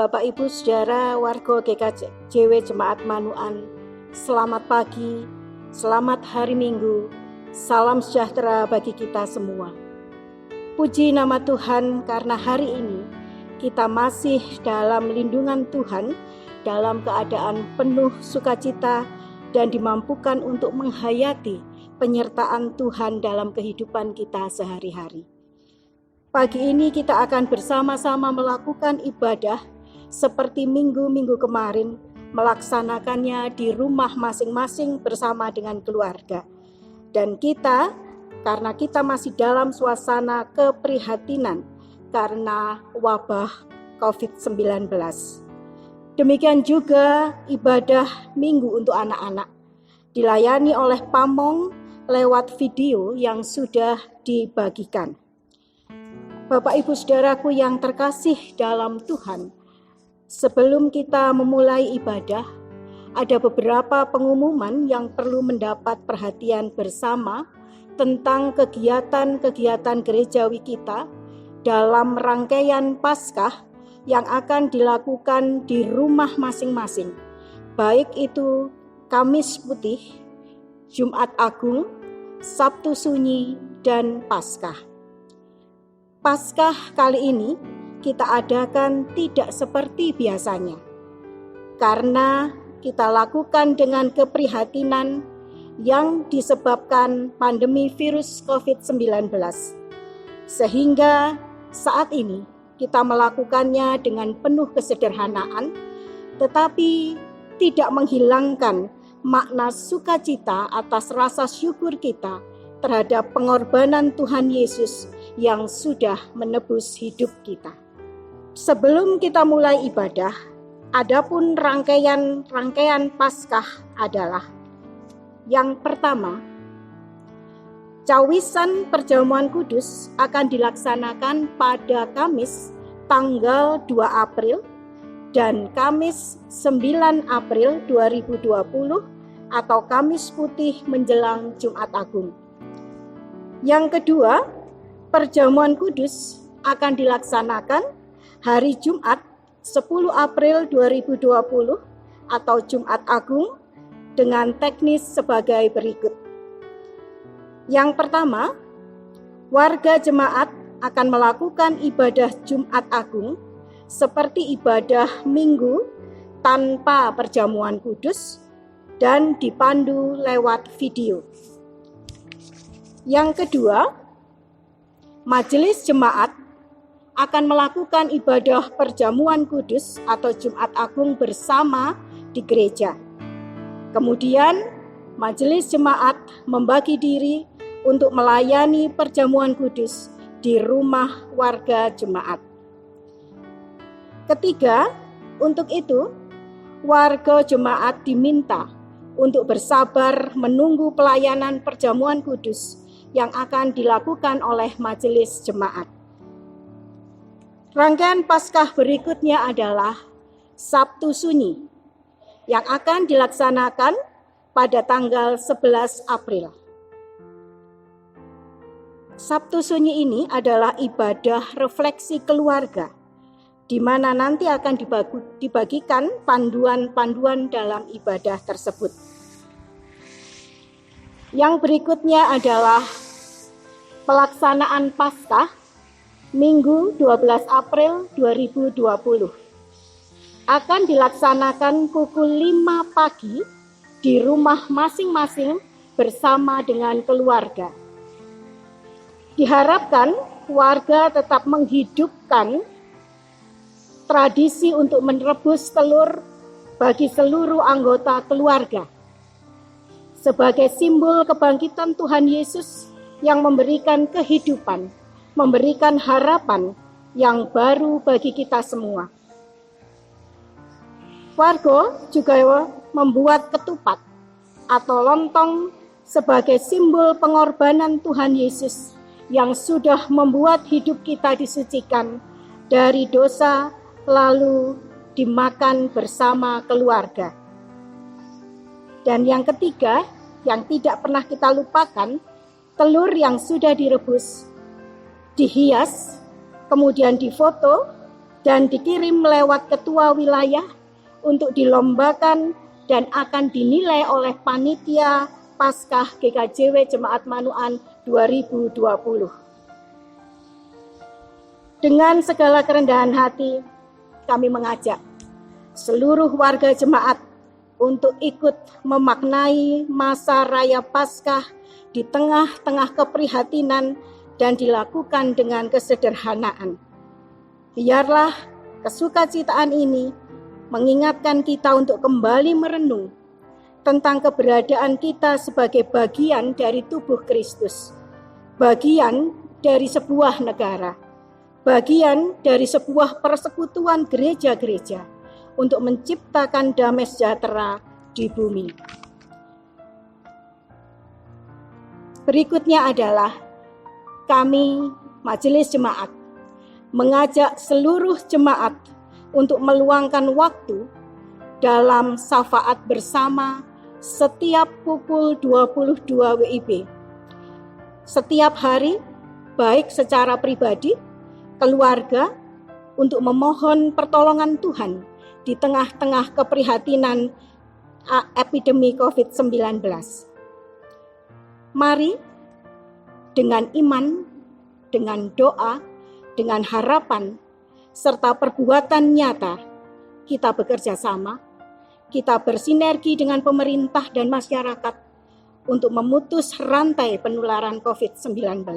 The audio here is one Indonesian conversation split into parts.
Bapak Ibu Saudara warga GKJW Jemaat Manuan, selamat pagi, selamat hari Minggu, salam sejahtera bagi kita semua. Puji nama Tuhan karena hari ini kita masih dalam lindungan Tuhan, dalam keadaan penuh sukacita dan dimampukan untuk menghayati penyertaan Tuhan dalam kehidupan kita sehari-hari. Pagi ini kita akan bersama-sama melakukan ibadah seperti minggu-minggu kemarin, melaksanakannya di rumah masing-masing bersama dengan keluarga. Dan kita, karena kita masih dalam suasana keprihatinan karena wabah COVID-19. Demikian juga ibadah minggu untuk anak-anak, dilayani oleh Pamong lewat video yang sudah dibagikan. Bapak Ibu Saudaraku yang terkasih dalam Tuhan, sebelum kita memulai ibadah, ada beberapa pengumuman yang perlu mendapat perhatian bersama tentang kegiatan-kegiatan gerejawi kita dalam rangkaian Paskah yang akan dilakukan di rumah masing-masing, baik itu Kamis Putih, Jumat Agung, Sabtu Sunyi, dan Paskah. Paskah kali ini kita adakan tidak seperti biasanya, karena kita lakukan dengan keprihatinan yang disebabkan pandemi virus COVID-19. Sehingga saat ini kita melakukannya dengan penuh kesederhanaan, tetapi tidak menghilangkan makna sukacita atas rasa syukur kita terhadap pengorbanan Tuhan Yesus yang sudah menebus hidup kita. Sebelum kita mulai ibadah, adapun rangkaian Paskah adalah yang pertama, cawisan perjamuan kudus akan dilaksanakan pada Kamis tanggal 2 April dan Kamis 9 April 2020 atau Kamis Putih menjelang Jumat Agung. Yang kedua, perjamuan kudus akan dilaksanakan hari Jumat 10 April 2020 atau Jumat Agung dengan teknis sebagai berikut. Yang pertama, warga jemaat akan melakukan ibadah Jumat Agung seperti ibadah Minggu tanpa perjamuan kudus dan dipandu lewat video. Yang kedua, majelis jemaat akan melakukan ibadah perjamuan kudus atau Jumat Agung bersama di gereja. Kemudian, majelis jemaat membagi diri untuk melayani perjamuan kudus di rumah warga jemaat. Ketiga, untuk itu, warga jemaat diminta untuk bersabar menunggu pelayanan perjamuan kudus yang akan dilakukan oleh majelis jemaat. Rangkaian Paskah berikutnya adalah Sabtu Sunyi yang akan dilaksanakan pada tanggal 11 April. Sabtu Sunyi ini adalah ibadah refleksi keluarga, di mana nanti akan dibagikan panduan-panduan dalam ibadah tersebut. Yang berikutnya adalah pelaksanaan Paskah Minggu 12 April 2020. Akan dilaksanakan pukul 5 pagi di rumah masing-masing bersama dengan keluarga. Diharapkan warga tetap menghidupkan tradisi untuk merebus telur bagi seluruh anggota keluarga sebagai simbol kebangkitan Tuhan Yesus yang memberikan kehidupan, memberikan harapan yang baru bagi kita semua. Warga juga membuat ketupat atau lontong sebagai simbol pengorbanan Tuhan Yesus yang sudah membuat hidup kita disucikan dari dosa lalu dimakan bersama keluarga. Dan yang ketiga, yang tidak pernah kita lupakan, telur yang sudah direbus, dihias, kemudian difoto dan dikirim lewat ketua wilayah untuk dilombakan dan akan dinilai oleh panitia Paskah GKJW Jemaat Manuan 2020. Dengan segala kerendahan hati, kami mengajak seluruh warga jemaat untuk ikut memaknai masa raya Paskah di tengah-tengah keprihatinan dan dilakukan dengan kesederhanaan. Biarlah kesukacitaan ini mengingatkan kita untuk kembali merenung tentang keberadaan kita sebagai bagian dari tubuh Kristus, bagian dari sebuah negara, bagian dari sebuah persekutuan gereja-gereja untuk menciptakan damai sejahtera di bumi. Berikutnya adalah kami, Majelis Jemaat, mengajak seluruh jemaat untuk meluangkan waktu dalam syafaat bersama setiap pukul 22 WIB. Setiap hari, baik secara pribadi, keluarga, untuk memohon pertolongan Tuhan di tengah-tengah keprihatinan epidemi COVID-19. Mari dengan iman, dengan doa, dengan harapan, serta perbuatan nyata, kita bekerja sama, kita bersinergi dengan pemerintah dan masyarakat untuk memutus rantai penularan COVID-19.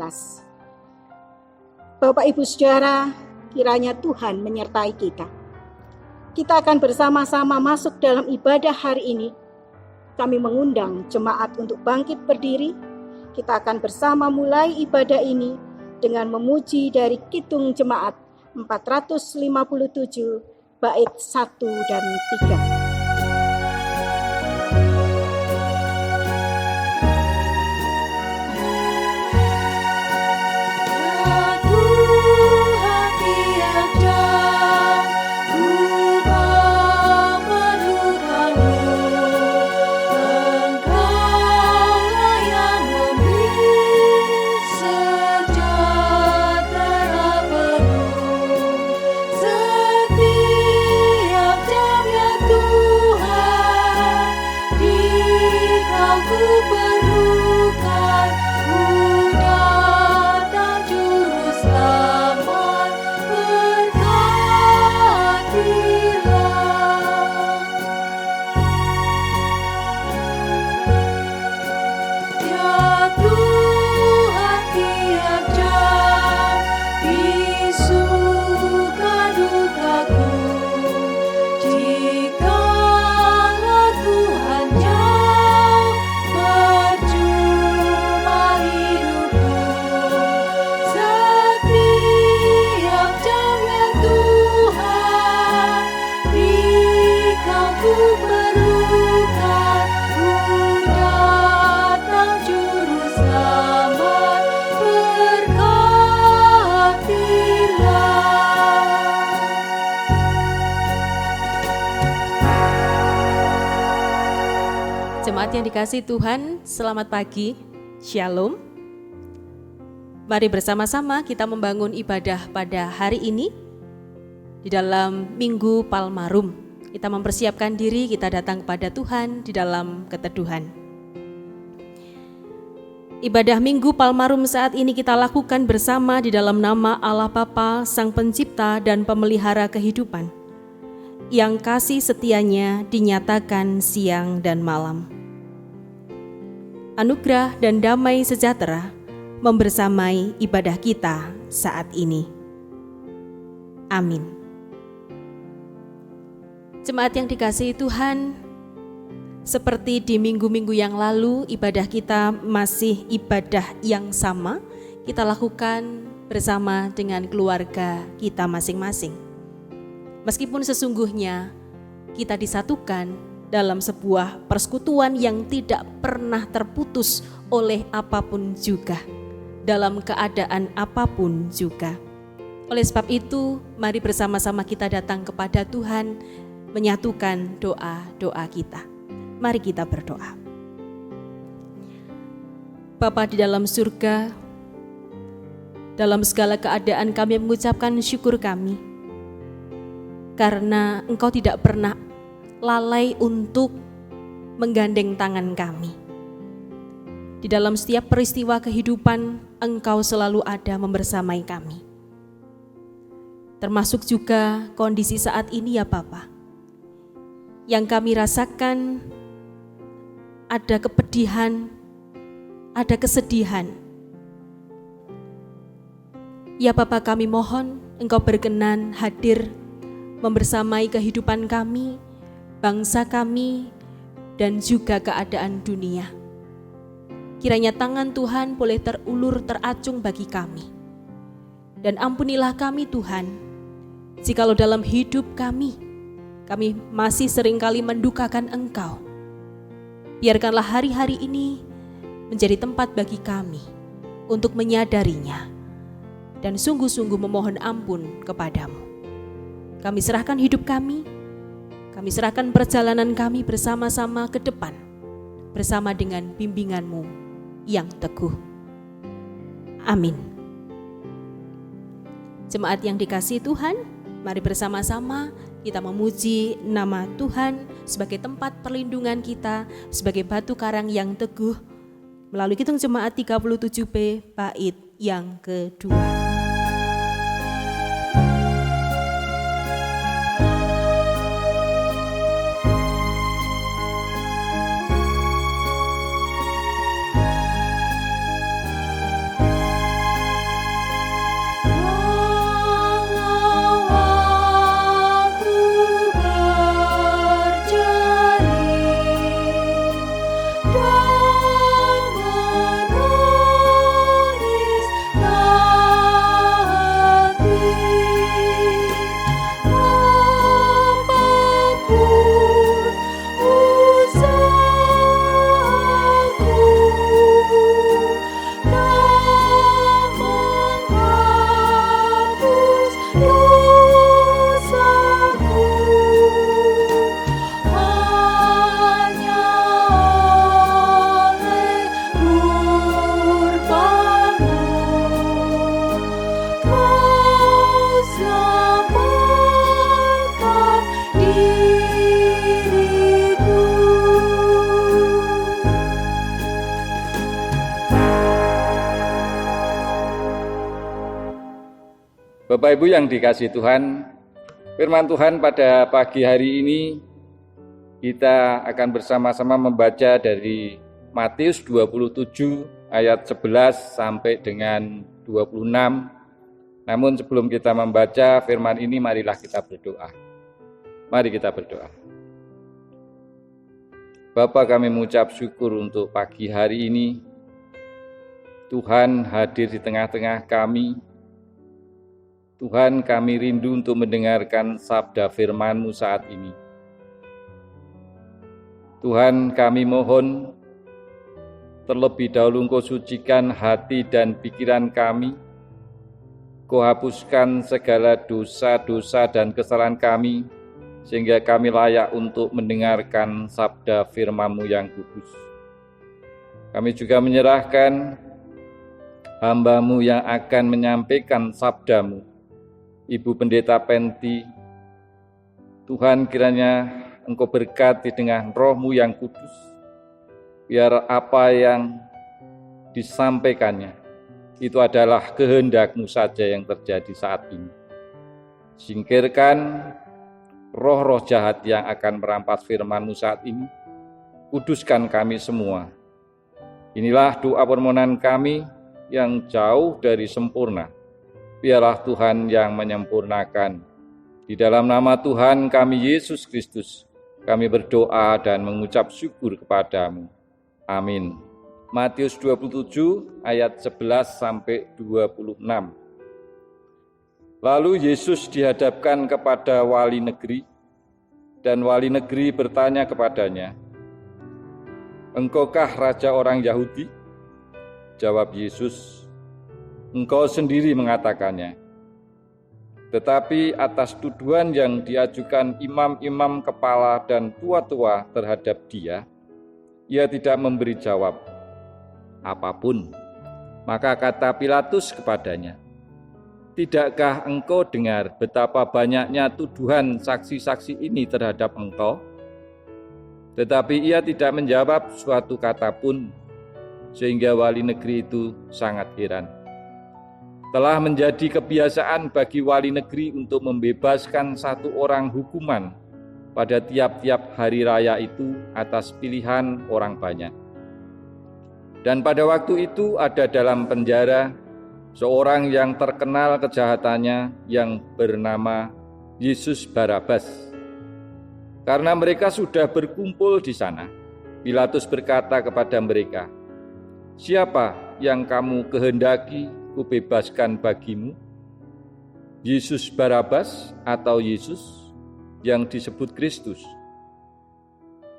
Bapak Ibu Saudara, kiranya Tuhan menyertai kita. Kita akan bersama-sama masuk dalam ibadah hari ini. Kami mengundang jemaat untuk bangkit berdiri. Kita akan bersama mulai ibadah ini dengan memuji dari Kidung Jemaat 457 bait 1 dan 3. Jemaat yang dikasihi Tuhan, selamat pagi, Shalom. Mari bersama-sama kita membangun ibadah pada hari ini di dalam Minggu Palmarum. Kita mempersiapkan diri, kita datang kepada Tuhan di dalam keteduhan. Ibadah Minggu Palmarum saat ini kita lakukan bersama di dalam nama Allah Bapa, Sang Pencipta dan Pemelihara kehidupan, yang kasih setianya dinyatakan siang dan malam. Anugerah dan damai sejahtera membersamai ibadah kita saat ini. Amin. Jemaat yang dikasihi Tuhan, seperti di minggu-minggu yang lalu, ibadah kita masih ibadah yang sama, kita lakukan bersama dengan keluarga kita masing-masing. Meskipun sesungguhnya kita disatukan dalam sebuah persekutuan yang tidak pernah terputus oleh apapun juga, dalam keadaan apapun juga. Oleh sebab itu, mari bersama-sama kita datang kepada Tuhan, menyatukan doa-doa kita. Mari kita berdoa. Bapa di dalam surga, dalam segala keadaan kami mengucapkan syukur kami karena Engkau tidak pernah lalai untuk menggandeng tangan kami. Di dalam setiap peristiwa kehidupan, Engkau selalu ada membersamai kami. Termasuk juga kondisi saat ini ya Bapa. Yang kami rasakan ada kepedihan, ada kesedihan. Ya Bapa, kami mohon Engkau berkenan hadir membersamai kehidupan kami, bangsa kami, dan juga keadaan dunia. Kiranya tangan Tuhan boleh terulur teracung bagi kami. Dan ampunilah kami Tuhan, jikalau dalam hidup kami masih seringkali mendukakan Engkau. Biarkanlah hari-hari ini menjadi tempat bagi kami untuk menyadarinya dan sungguh-sungguh memohon ampun kepadamu. Kami serahkan hidup kami serahkan perjalanan kami bersama-sama ke depan, bersama dengan bimbingan-Mu yang teguh. Amin. Jemaat yang dikasihi Tuhan, mari bersama-sama kita memuji nama Tuhan sebagai tempat perlindungan kita, sebagai batu karang yang teguh, melalui Kidung Jemaat 37B bait yang kedua. Bapak Ibu yang dikasihi Tuhan, firman Tuhan pada pagi hari ini kita akan bersama-sama membaca dari Matius 27 ayat 11 sampai dengan 26. Namun sebelum kita membaca firman ini, marilah kita berdoa. Mari kita berdoa. Bapa, kami mengucap syukur untuk pagi hari ini. Tuhan hadir di tengah-tengah kami. Tuhan, kami rindu untuk mendengarkan sabda firman-Mu saat ini. Tuhan, kami mohon terlebih dahulu Engkau sucikan hati dan pikiran kami. Engkau hapuskan segala dosa-dosa dan kesalahan kami, sehingga kami layak untuk mendengarkan sabda firman-Mu yang kudus. Kami juga menyerahkan hamba-Mu yang akan menyampaikan sabda-Mu, Ibu Pendeta Penti. Tuhan, kiranya Engkau berkati dengan Roh-Mu yang kudus, biar apa yang disampaikannya itu adalah kehendak-Mu saja yang terjadi saat ini. Singkirkan roh-roh jahat yang akan merampas firman-Mu saat ini. Kuduskan kami semua. Inilah doa permohonan kami yang jauh dari sempurna. Biarlah Tuhan yang menyempurnakan. Di dalam nama Tuhan kami Yesus Kristus, kami berdoa dan mengucap syukur kepadamu. Amin. Matius 27 ayat 11 sampai 26. Lalu Yesus dihadapkan kepada wali negeri, dan wali negeri bertanya kepadanya, "Engkaukah raja orang Yahudi?" Jawab Yesus, "Engkau sendiri mengatakannya." Tetapi atas tuduhan yang diajukan imam-imam kepala dan tua-tua terhadap dia, ia tidak memberi jawab apapun. Maka kata Pilatus kepadanya, Tidakkah engkau dengar betapa banyaknya tuduhan saksi-saksi ini terhadap engkau? Tetapi ia tidak menjawab suatu kata pun, sehingga wali negeri itu sangat heran. Telah menjadi kebiasaan bagi wali negeri untuk membebaskan satu orang hukuman pada tiap-tiap hari raya itu atas pilihan orang banyak. Dan pada waktu itu ada dalam penjara seorang yang terkenal kejahatannya yang bernama Yesus Barabas. Karena mereka sudah berkumpul di sana, Pilatus berkata kepada mereka, "Siapa yang kamu kehendaki kubebaskan bagimu? Yesus Barabas atau Yesus yang disebut Kristus?"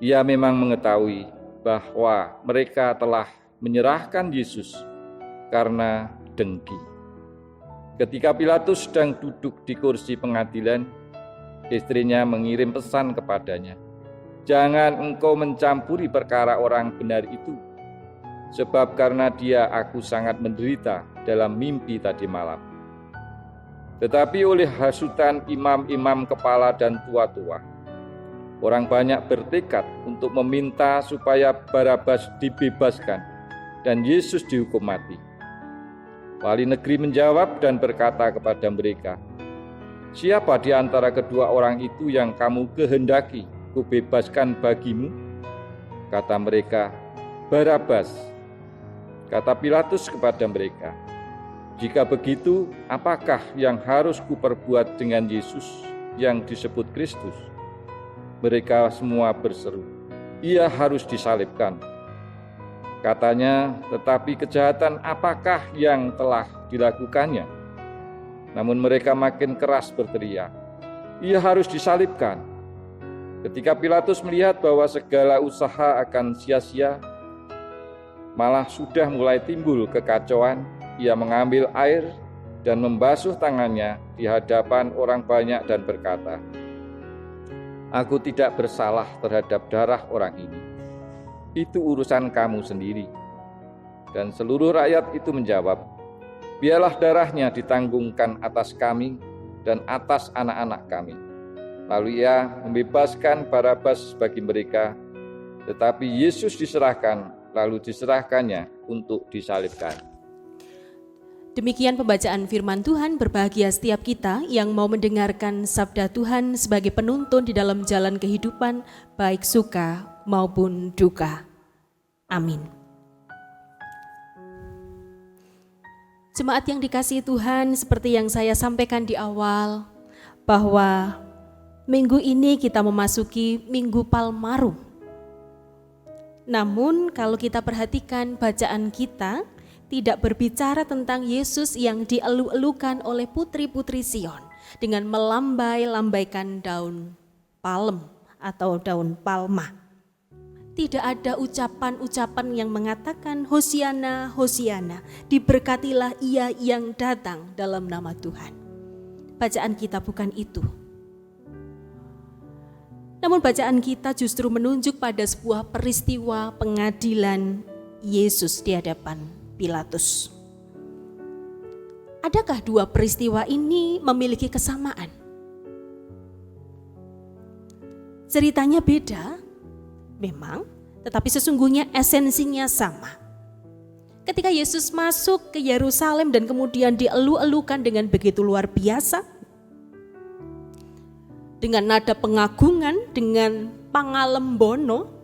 Ia memang mengetahui bahwa mereka telah menyerahkan Yesus karena dengki. Ketika Pilatus sedang duduk di kursi pengadilan, istrinya mengirim pesan kepadanya, "Jangan engkau mencampuri perkara orang benar itu, sebab karena dia aku sangat menderita dalam mimpi tadi malam." Tetapi oleh hasutan imam-imam kepala dan tua-tua, orang banyak bertekad untuk meminta supaya Barabas dibebaskan dan Yesus dihukum mati. Wali negeri menjawab dan berkata kepada mereka, "Siapa di antara kedua orang itu yang kamu kehendaki kubebaskan bagimu?" Kata mereka, "Barabas." Kata Pilatus kepada mereka, "Jika begitu, apakah yang harus kuperbuat dengan Yesus yang disebut Kristus?" Mereka semua berseru, "Ia harus disalibkan." Katanya, "Tetapi kejahatan apakah yang telah dilakukannya?" Namun mereka makin keras berteriak, "Ia harus disalibkan." Ketika Pilatus melihat bahwa segala usaha akan sia-sia, malah sudah mulai timbul kekacauan, ia mengambil air dan membasuh tangannya di hadapan orang banyak dan berkata, "Aku tidak bersalah terhadap darah orang ini. Itu urusan kamu sendiri." Dan seluruh rakyat itu menjawab, "Biarlah darahnya ditanggungkan atas kami dan atas anak-anak kami." Lalu ia membebaskan Barabas bagi mereka, tetapi Yesus diserahkan, lalu diserahkannya untuk disalibkan. Demikian pembacaan firman Tuhan. Berbahagia setiap kita yang mau mendengarkan sabda Tuhan sebagai penuntun di dalam jalan kehidupan, baik suka maupun duka. Amin. Jemaat yang dikasihi Tuhan, seperti yang saya sampaikan di awal, bahwa minggu ini kita memasuki Minggu Palmarum. Namun kalau kita perhatikan bacaan kita, tidak berbicara tentang Yesus yang dielu-elukan oleh putri-putri Sion dengan melambai-lambaikan daun palem atau daun palma. Tidak ada ucapan-ucapan yang mengatakan Hosiana, Hosiana, diberkatilah ia yang datang dalam nama Tuhan. Bacaan kita bukan itu. Namun bacaan kita justru menunjuk pada sebuah peristiwa pengadilan Yesus di hadapan Pilatus. Adakah dua peristiwa ini memiliki kesamaan? Ceritanya beda, memang, tetapi sesungguhnya esensinya sama. Ketika Yesus masuk ke Yerusalem dan kemudian dielu-elukan dengan begitu luar biasa, dengan nada pengagungan, dengan pangalembono,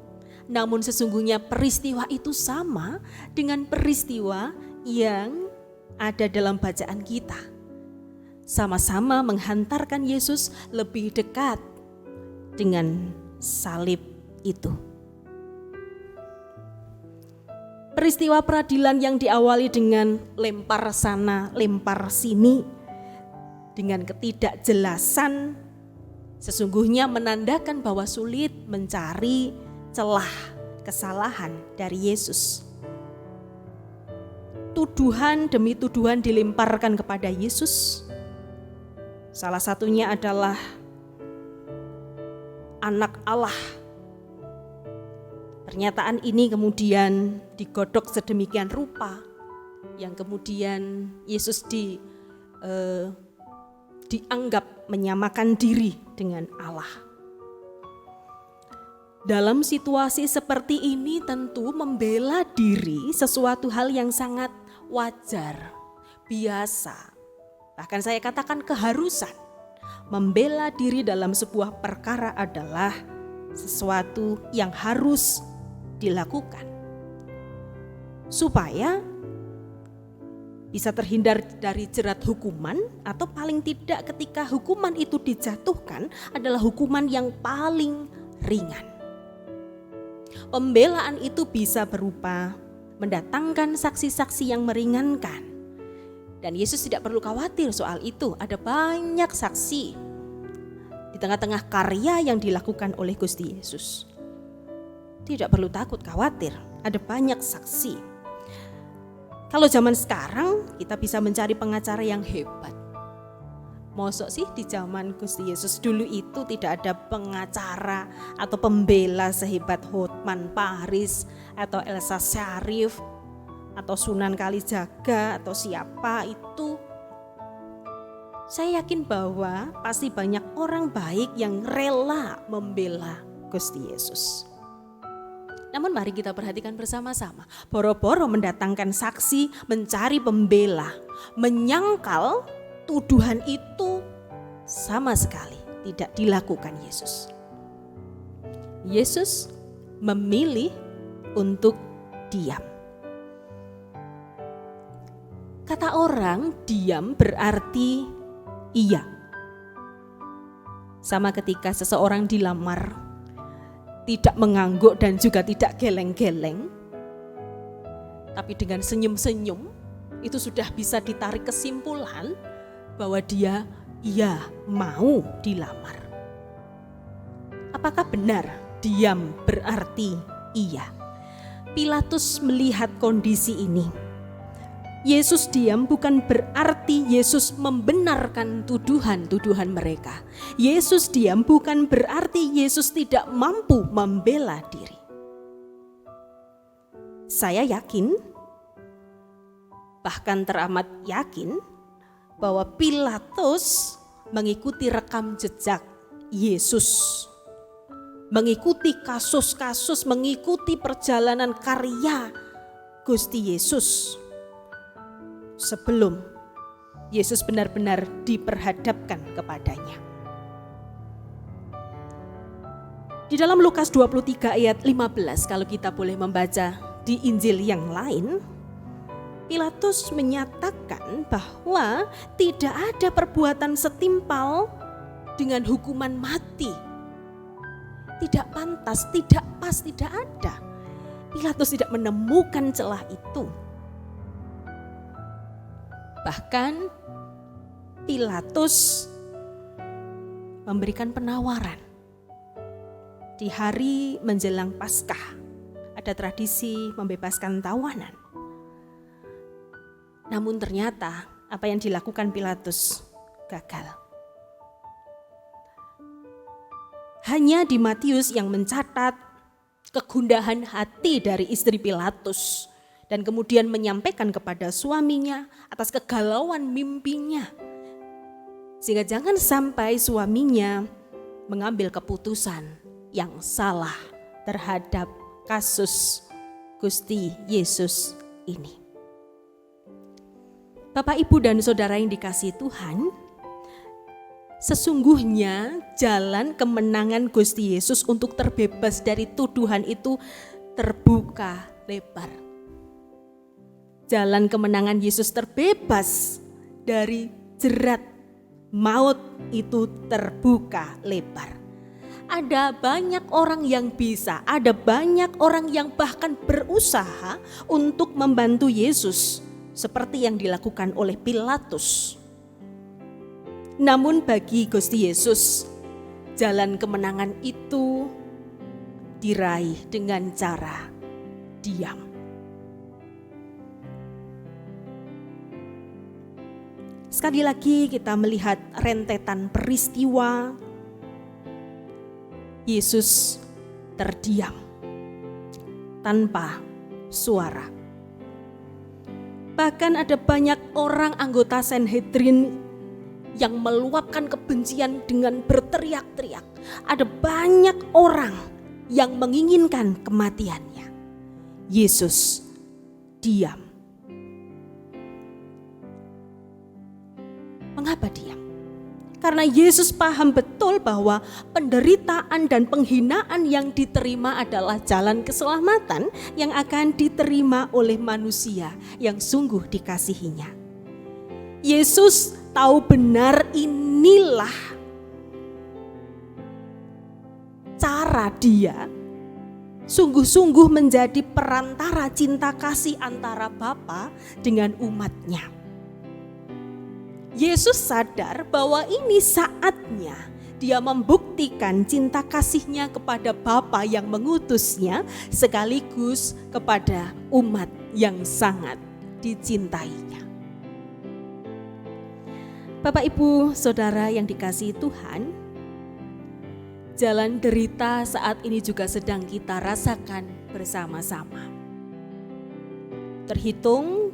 namun sesungguhnya peristiwa itu sama dengan peristiwa yang ada dalam bacaan kita. Sama-sama menghantarkan Yesus lebih dekat dengan salib itu. Peristiwa peradilan yang diawali dengan lempar sana, lempar sini, dengan ketidakjelasan, sesungguhnya menandakan bahwa sulit mencari celah kesalahan dari Yesus. Tuduhan demi tuduhan dilemparkan kepada Yesus. Salah satunya adalah anak Allah. Pernyataan ini kemudian digodok sedemikian rupa, yang kemudian Yesus dianggap menyamakan diri dengan Allah. Dalam situasi seperti ini tentu membela diri sesuatu hal yang sangat wajar, biasa. Bahkan saya katakan keharusan. Membela diri dalam sebuah perkara adalah sesuatu yang harus dilakukan. Supaya bisa terhindar dari jerat hukuman, atau paling tidak ketika hukuman itu dijatuhkan adalah hukuman yang paling ringan. Pembelaan itu bisa berupa mendatangkan saksi-saksi yang meringankan. Dan Yesus tidak perlu khawatir soal itu. Ada banyak saksi di tengah-tengah karya yang dilakukan oleh Gusti Yesus. Tidak perlu takut khawatir, ada banyak saksi. Kalau zaman sekarang kita bisa mencari pengacara yang hebat. Mosok sih di zaman Gusti Yesus dulu itu tidak ada pengacara atau pembela sehebat Hotman Paris atau Elsa Syarif atau Sunan Kalijaga atau siapa itu. Saya yakin bahwa pasti banyak orang baik yang rela membela Gusti Yesus. Namun mari kita perhatikan bersama-sama. Boro-boro mendatangkan saksi, mencari pembela, menyangkal tuduhan itu sama sekali tidak dilakukan Yesus. Yesus memilih untuk diam. Kata orang, diam berarti iya. Sama ketika seseorang dilamar, tidak mengangguk dan juga tidak geleng-geleng, tapi dengan senyum-senyum, itu sudah bisa ditarik kesimpulan bahwa dia mau dilamar. Apakah benar diam berarti iya? Pilatus melihat kondisi ini. Yesus diam bukan berarti Yesus membenarkan tuduhan-tuduhan mereka. Yesus diam bukan berarti Yesus tidak mampu membela diri. Saya yakin, bahkan teramat yakin, bahwa Pilatus mengikuti rekam jejak Yesus, mengikuti kasus-kasus, mengikuti perjalanan karya Gusti Yesus sebelum Yesus benar-benar diperhadapkan kepadanya. Di dalam Lukas 23 ayat 15, kalau kita boleh membaca di Injil yang lain, Pilatus menyatakan bahwa tidak ada perbuatan setimpal dengan hukuman mati. Tidak pantas, tidak pas, tidak ada. Pilatus tidak menemukan celah itu. Bahkan Pilatus memberikan penawaran. Di hari menjelang Paskah, ada tradisi membebaskan tawanan. Namun ternyata apa yang dilakukan Pilatus gagal. Hanya di Matius yang mencatat kegundahan hati dari istri Pilatus dan kemudian menyampaikan kepada suaminya atas kegalauan mimpinya. Sehingga jangan sampai suaminya mengambil keputusan yang salah terhadap kasus Gusti Yesus ini. Bapak, Ibu, dan Saudara yang dikasihi Tuhan, sesungguhnya jalan kemenangan Gusti Yesus untuk terbebas dari tuduhan itu terbuka lebar. Jalan kemenangan Yesus terbebas dari jerat maut itu terbuka lebar. Ada banyak orang yang bisa, ada banyak orang yang bahkan berusaha untuk membantu Yesus, seperti yang dilakukan oleh Pilatus. Namun bagi Gusti Yesus, jalan kemenangan itu diraih dengan cara diam. Sekali lagi kita melihat rentetan peristiwa. Yesus terdiam tanpa suara. Bahkan ada banyak orang anggota Sanhedrin yang meluapkan kebencian dengan berteriak-teriak. Ada banyak orang yang menginginkan kematiannya. Yesus diam. Mengapa diam? Karena Yesus paham betul bahwa penderitaan dan penghinaan yang diterima adalah jalan keselamatan yang akan diterima oleh manusia yang sungguh dikasihinya. Yesus tahu benar inilah cara dia sungguh-sungguh menjadi perantara cinta kasih antara Bapa dengan umatnya. Yesus sadar bahwa ini saatnya dia membuktikan cinta kasihnya kepada Bapa yang mengutusnya sekaligus kepada umat yang sangat dicintainya. Bapak, Ibu, Saudara yang dikasihi Tuhan, jalan derita saat ini juga sedang kita rasakan bersama-sama. Terhitung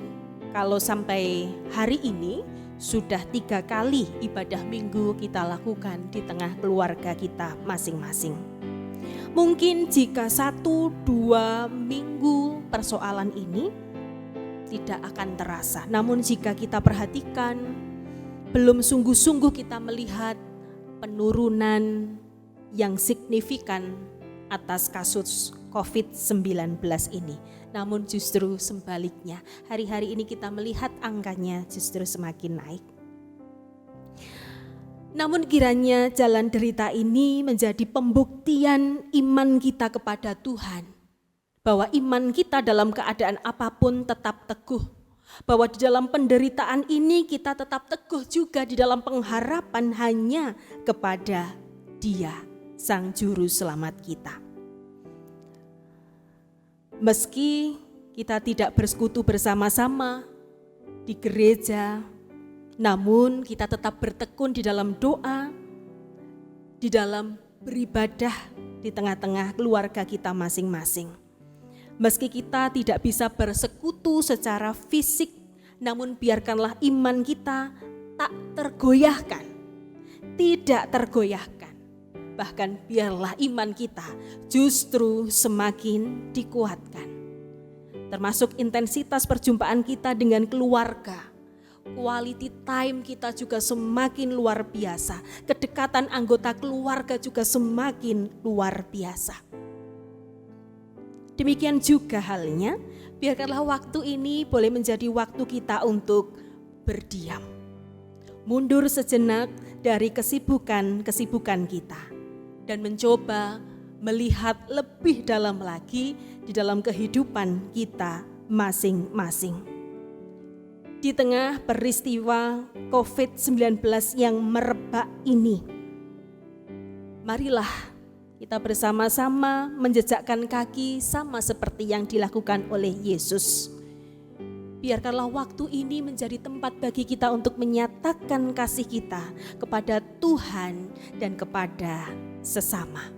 kalau sampai hari ini sudah 3 kali ibadah minggu kita lakukan di tengah keluarga kita masing-masing. Mungkin jika 1-2 minggu persoalan ini tidak akan terasa. Namun jika kita perhatikan, belum sungguh-sungguh kita melihat penurunan yang signifikan atas kasus COVID-19 ini. Namun justru sebaliknya, hari-hari ini kita melihat angkanya justru semakin naik. Namun kiranya jalan derita ini menjadi pembuktian iman kita kepada Tuhan. Bahwa iman kita dalam keadaan apapun tetap teguh. Bahwa di dalam penderitaan ini kita tetap teguh juga di dalam pengharapan hanya kepada Dia, Sang Juru Selamat kita. Meski kita tidak bersekutu bersama-sama di gereja, namun kita tetap bertekun di dalam doa, di dalam beribadah di tengah-tengah keluarga kita masing-masing. Meski kita tidak bisa bersekutu secara fisik, namun biarkanlah iman kita tak tergoyahkan, tidak tergoyahkan. Bahkan biarlah iman kita justru semakin dikuatkan. Termasuk intensitas perjumpaan kita dengan keluarga. Quality time kita juga semakin luar biasa. Kedekatan anggota keluarga juga semakin luar biasa. Demikian juga halnya, biarkanlah waktu ini boleh menjadi waktu kita untuk berdiam. Mundur sejenak dari kesibukan-kesibukan kita. Dan mencoba melihat lebih dalam lagi di dalam kehidupan kita masing-masing. Di tengah peristiwa COVID-19 yang merebak ini, marilah kita bersama-sama menjejakkan kaki sama seperti yang dilakukan oleh Yesus. Biarkanlah waktu ini menjadi tempat bagi kita untuk menyatakan kasih kita kepada Tuhan dan kepada sesama.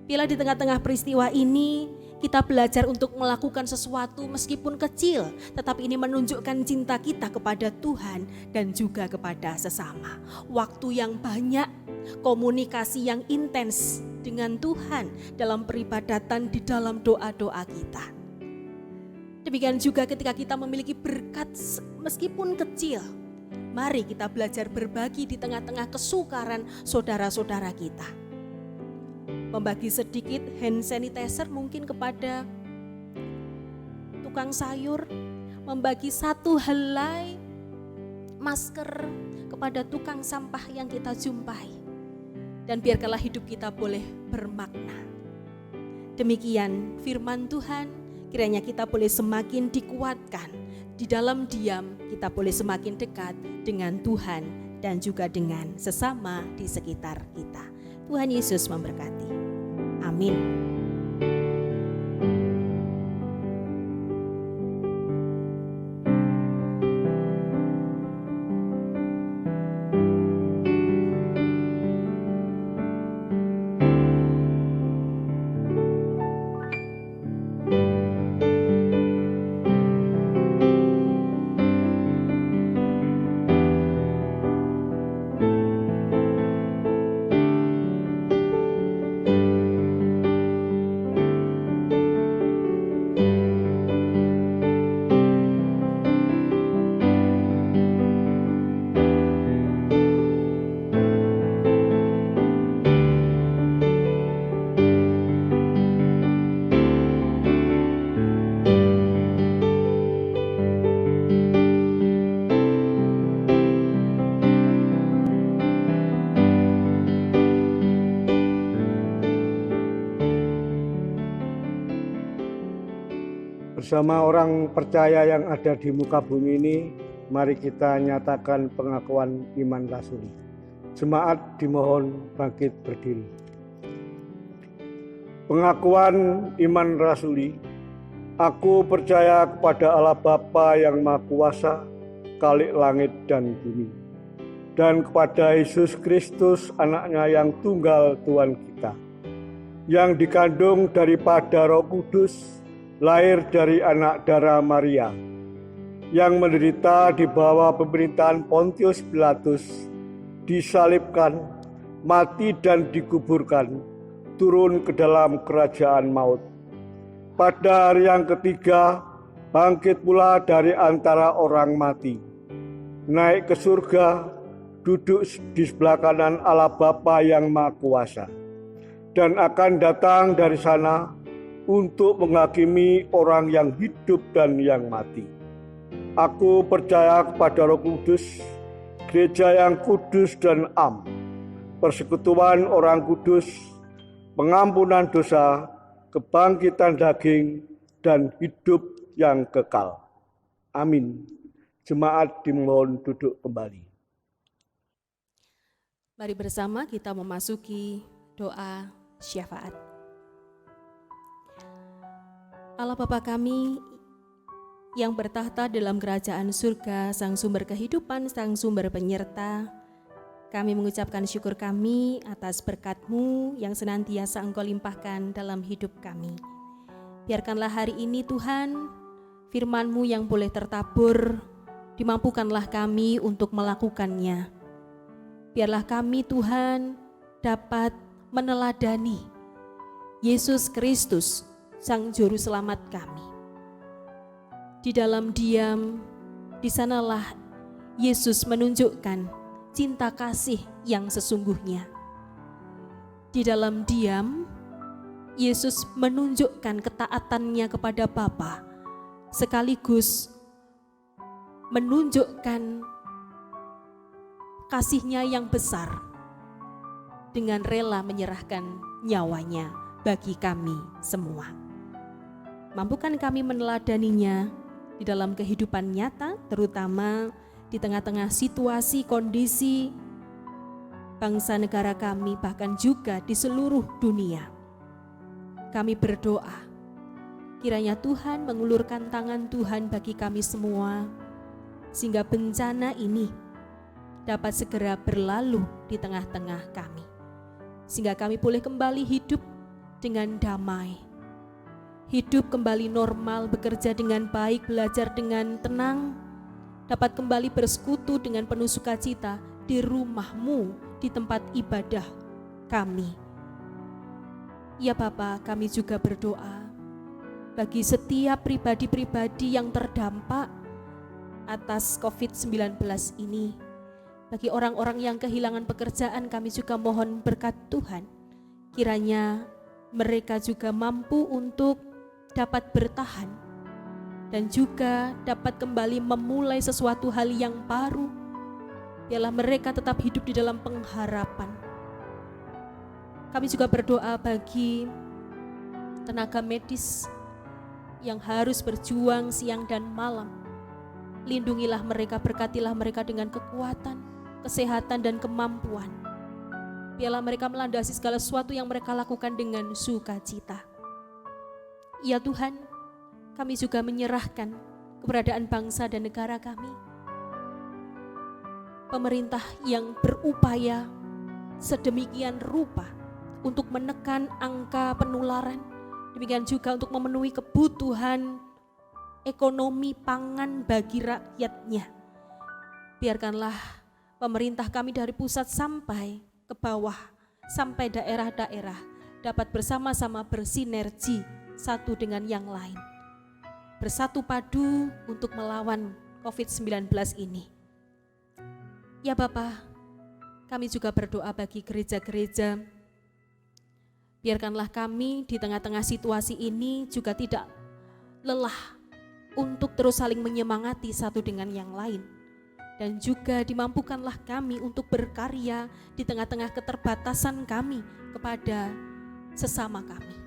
Bila di tengah-tengah peristiwa ini kita belajar untuk melakukan sesuatu meskipun kecil, tetapi ini menunjukkan cinta kita kepada Tuhan dan juga kepada sesama. Waktu yang banyak, komunikasi yang intens dengan Tuhan dalam peribadatan di dalam doa-doa kita. Demikian juga ketika kita memiliki berkat meskipun kecil, mari kita belajar berbagi di tengah-tengah kesukaran saudara-saudara kita. Membagi sedikit hand sanitizer mungkin kepada tukang sayur, membagi 1 helai masker kepada tukang sampah yang kita jumpai. Dan biarkanlah hidup kita boleh bermakna. Demikian firman Tuhan, kiranya kita boleh semakin dikuatkan. Di dalam diam kita boleh semakin dekat dengan Tuhan dan juga dengan sesama di sekitar kita. Tuhan Yesus memberkati. Amin. Bersama orang percaya yang ada di muka bumi ini, mari kita nyatakan pengakuan iman rasuli. Jemaat dimohon bangkit berdiri. Pengakuan iman rasuli. Aku percaya kepada Allah Bapa yang Maha Kuasa, Khalik langit dan bumi, dan kepada Yesus Kristus, Anaknya yang tunggal Tuhan kita, yang dikandung daripada Roh Kudus, lahir dari anak darah Maria, yang menderita di bawah pemerintahan Pontius Pilatus, disalibkan, mati dan dikuburkan, turun ke dalam kerajaan maut. Pada hari yang ketiga, bangkit pula dari antara orang mati, naik ke surga, duduk di sebelah kanan Allah Bapa yang Maha Kuasa, dan akan datang dari sana untuk menghakimi orang yang hidup dan yang mati. Aku percaya kepada Roh Kudus, gereja yang kudus dan am, persekutuan orang kudus, pengampunan dosa, kebangkitan daging, dan hidup yang kekal. Amin. Jemaat dimohon duduk kembali. Mari bersama kita memasuki doa syafaat. Allah Bapa kami yang bertahta dalam kerajaan surga, Sang Sumber kehidupan, Sang Sumber penyerta, kami mengucapkan syukur kami atas berkat-Mu yang senantiasa Engkau limpahkan dalam hidup kami. Biarkanlah hari ini Tuhan, firman-Mu yang boleh tertabur, dimampukanlah kami untuk melakukannya. Biarlah kami Tuhan dapat meneladani Yesus Kristus, Sang Juru Selamat kami. Di dalam diam, di sanalah Yesus menunjukkan cinta kasih yang sesungguhnya. Di dalam diam, Yesus menunjukkan ketaatannya kepada Bapa, sekaligus menunjukkan kasih-Nya yang besar dengan rela menyerahkan nyawanya bagi kami semua. Mampukan kami meneladaninya di dalam kehidupan nyata, terutama di tengah-tengah situasi kondisi bangsa negara kami, bahkan juga di seluruh dunia. Kami berdoa, kiranya Tuhan mengulurkan tangan Tuhan bagi kami semua, sehingga bencana ini dapat segera berlalu di tengah-tengah kami, sehingga kami boleh kembali hidup dengan damai, hidup kembali normal, bekerja dengan baik, belajar dengan tenang, dapat kembali bersekutu dengan penuh sukacita di rumah-Mu, di tempat ibadah kami. Ya Bapa, kami juga berdoa bagi setiap pribadi-pribadi yang terdampak atas COVID-19 ini. Bagi orang-orang yang kehilangan pekerjaan, kami juga mohon berkat Tuhan. Kiranya mereka juga mampu untuk dapat bertahan dan juga dapat kembali memulai sesuatu hal yang baru. Biarlah mereka tetap hidup di dalam pengharapan. Kami juga berdoa bagi tenaga medis yang harus berjuang siang dan malam. Lindungilah mereka, berkatilah mereka dengan kekuatan, kesehatan, dan kemampuan. Biarlah mereka melandasi segala sesuatu yang mereka lakukan dengan sukacita. Ya Tuhan, kami juga menyerahkan keberadaan bangsa dan negara kami. Pemerintah yang berupaya sedemikian rupa untuk menekan angka penularan, demikian juga untuk memenuhi kebutuhan ekonomi pangan bagi rakyatnya. Biarkanlah pemerintah kami dari pusat sampai ke bawah, sampai daerah-daerah dapat bersama-sama bersinergi satu dengan yang lain, bersatu padu untuk melawan COVID-19 ini. Ya Bapa, kami juga berdoa bagi gereja-gereja. Biarkanlah kami di tengah-tengah situasi ini juga tidak lelah untuk terus saling menyemangati satu dengan yang lain. Dan juga dimampukanlah kami untuk berkarya di tengah-tengah keterbatasan kami kepada sesama kami.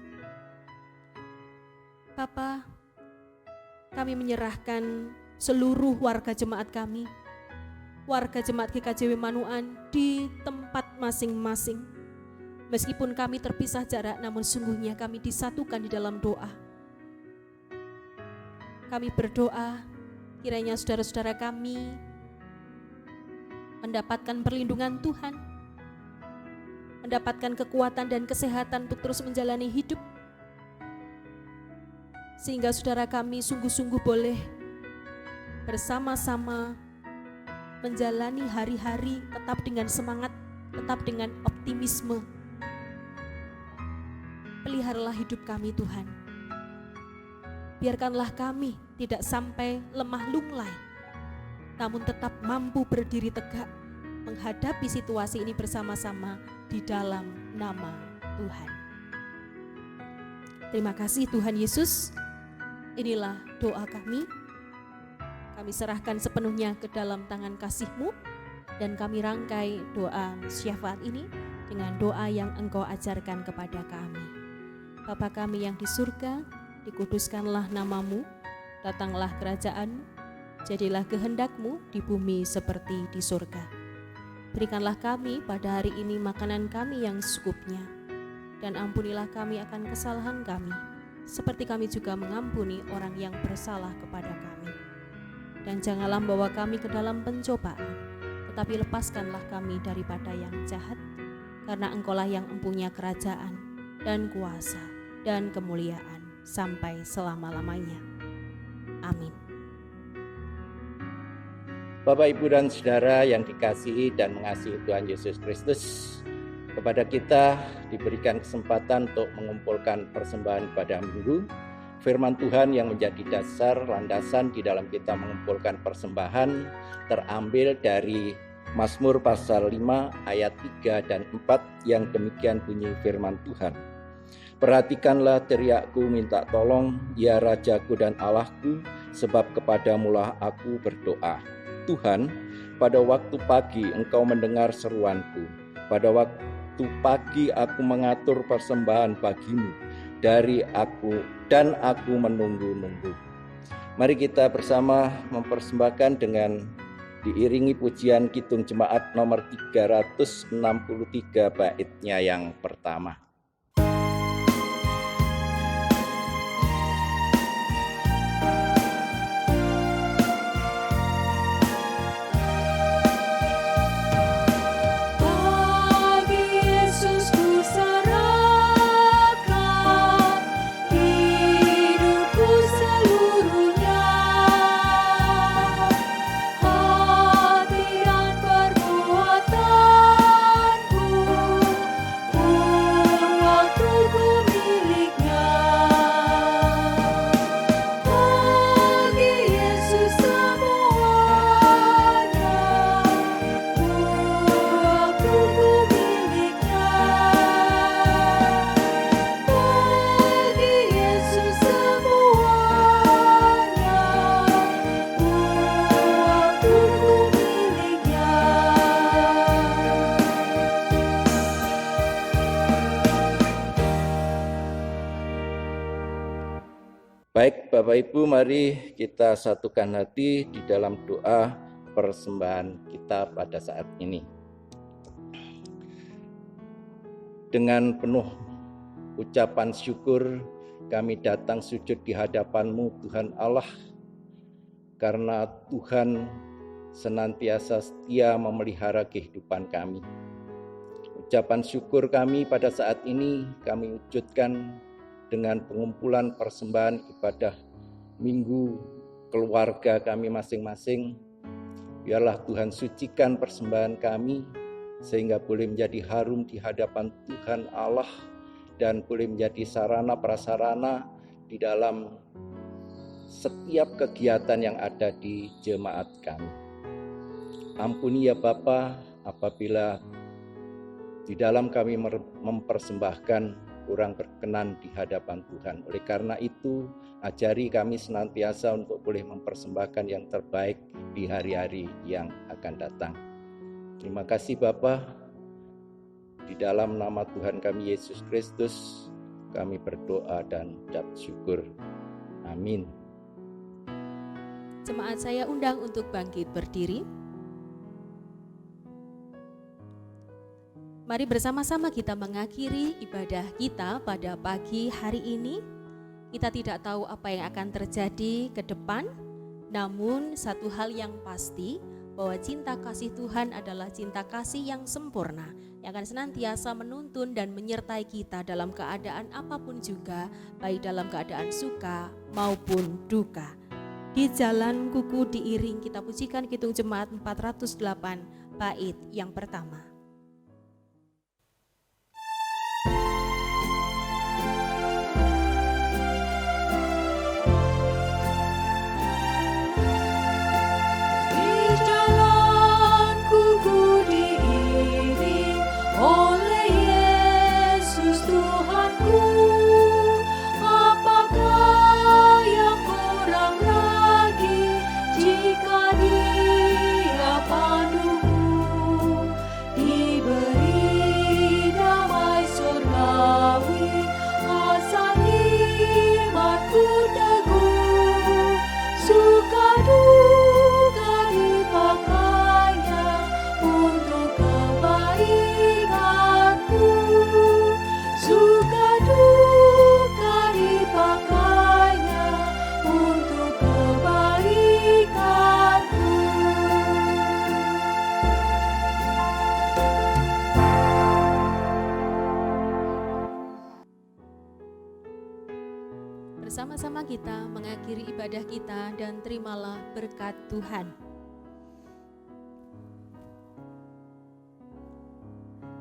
Bapa, kami menyerahkan seluruh warga jemaat kami, warga jemaat GKJW Manuan di tempat masing-masing. Meskipun kami terpisah jarak, namun sungguhnya kami disatukan di dalam doa. Kami berdoa kiranya saudara-saudara kami mendapatkan perlindungan Tuhan, mendapatkan kekuatan dan kesehatan untuk terus menjalani hidup, sehingga saudara kami sungguh-sungguh boleh bersama-sama menjalani hari-hari tetap dengan semangat, tetap dengan optimisme. Peliharalah hidup kami Tuhan. Biarkanlah kami tidak sampai lemah lunglai, namun tetap mampu berdiri tegak menghadapi situasi ini bersama-sama di dalam nama Tuhan. Terima kasih Tuhan Yesus. Inilah doa kami. Kami serahkan sepenuhnya ke dalam tangan kasih-Mu, dan kami rangkai doa syafaat ini dengan doa yang Engkau ajarkan kepada kami. Bapa kami yang di surga, dikuduskanlah nama-Mu, datanglah kerajaan-Mu, jadilah kehendak-Mu di bumi seperti di surga. Berikanlah kami pada hari ini makanan kami yang secukupnya, dan ampunilah kami akan kesalahan kami, seperti kami juga mengampuni orang yang bersalah kepada kami. Dan janganlah membawa kami ke dalam pencobaan, tetapi lepaskanlah kami daripada yang jahat, karena Engkaulah yang mempunyai kerajaan dan kuasa dan kemuliaan sampai selama-lamanya. Amin. Bapak, Ibu, dan Saudara yang dikasihi dan mengasihi Tuhan Yesus Kristus, kepada kita diberikan kesempatan untuk mengumpulkan persembahan pada minggu. Firman Tuhan yang menjadi dasar landasan di dalam kita mengumpulkan persembahan terambil dari Mazmur pasal 5 ayat 3 dan 4 yang demikian bunyi firman Tuhan. Perhatikanlah teriakku minta tolong, ya Rajaku dan Allahku, sebab kepadamulah aku berdoa. Tuhan, pada waktu pagi Engkau mendengar seruanku. Pada waktu pagi aku mengatur persembahan bagimu dari aku, dan aku menunggu-nunggu. Mari kita bersama mempersembahkan dengan diiringi pujian Kidung Jemaat nomor 363 baitnya yang pertama. Baik Bapak Ibu, mari kita satukan hati di dalam doa persembahan kita pada saat ini. Dengan penuh ucapan syukur kami datang sujud di hadapan-Mu Tuhan Allah, karena Tuhan senantiasa setia memelihara kehidupan kami. Ucapan syukur kami pada saat ini kami wujudkan dengan pengumpulan persembahan ibadah minggu keluarga kami masing-masing. Biarlah Tuhan sucikan persembahan kami sehingga boleh menjadi harum di hadapan Tuhan Allah dan boleh menjadi sarana prasarana di dalam setiap kegiatan yang ada di jemaat kami. Ampuni ya Bapa apabila di dalam kami mempersembahkan kurang berkenan di hadapan Tuhan. Oleh karena itu, ajari kami senantiasa untuk boleh mempersembahkan yang terbaik di hari-hari yang akan datang. Terima kasih Bapa. Di dalam nama Tuhan kami Yesus Kristus, kami berdoa dan ucap syukur. Amin. Jemaat saya undang untuk bangkit berdiri. Mari bersama-sama kita mengakhiri ibadah kita pada pagi hari ini. Kita tidak tahu apa yang akan terjadi ke depan, namun satu hal yang pasti bahwa cinta kasih Tuhan adalah cinta kasih yang sempurna, yang akan senantiasa menuntun dan menyertai kita dalam keadaan apapun juga, baik dalam keadaan suka maupun duka. Di jalan kuku diiring, kita pujikan Kidung Jemaat 408 bait yang pertama. Oleh Yesus Tuhanku, apakah yang kurang lagi jika Dia panduku, diberi damai surgawi, asal imanku teguh, suka duka dipakainya untuk kebaikanku, suka duka dipakainya untuk kebaikanku. Bersama-sama kita mengakhiri ibadah kita dan terimalah berkat Tuhan.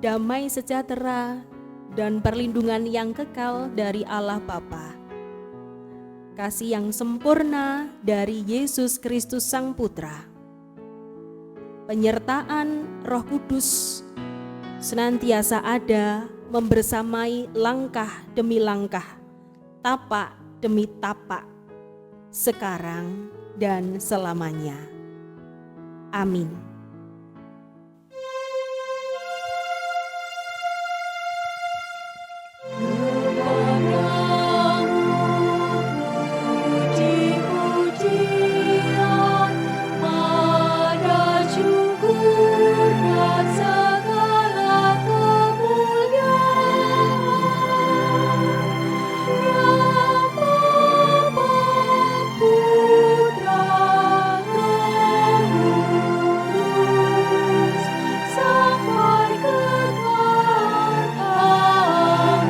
Damai sejahtera dan perlindungan yang kekal dari Allah Bapa, kasih yang sempurna dari Yesus Kristus Sang Putra, penyertaan Roh Kudus senantiasa ada membersamai langkah demi langkah, tapak demi tapak, sekarang dan selamanya. Amin. Puji-pujian, pada syukur dan segala kemuliaan, yang Bapa, Putra, Roh Kudus, sampai kekal abadi.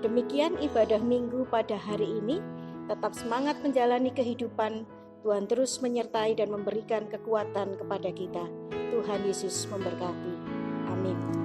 Demikian ibadah minggu pada hari ini. Tetap semangat menjalani kehidupan. Tuhan terus menyertai dan memberikan kekuatan kepada kita. Tuhan Yesus memberkati. Amin.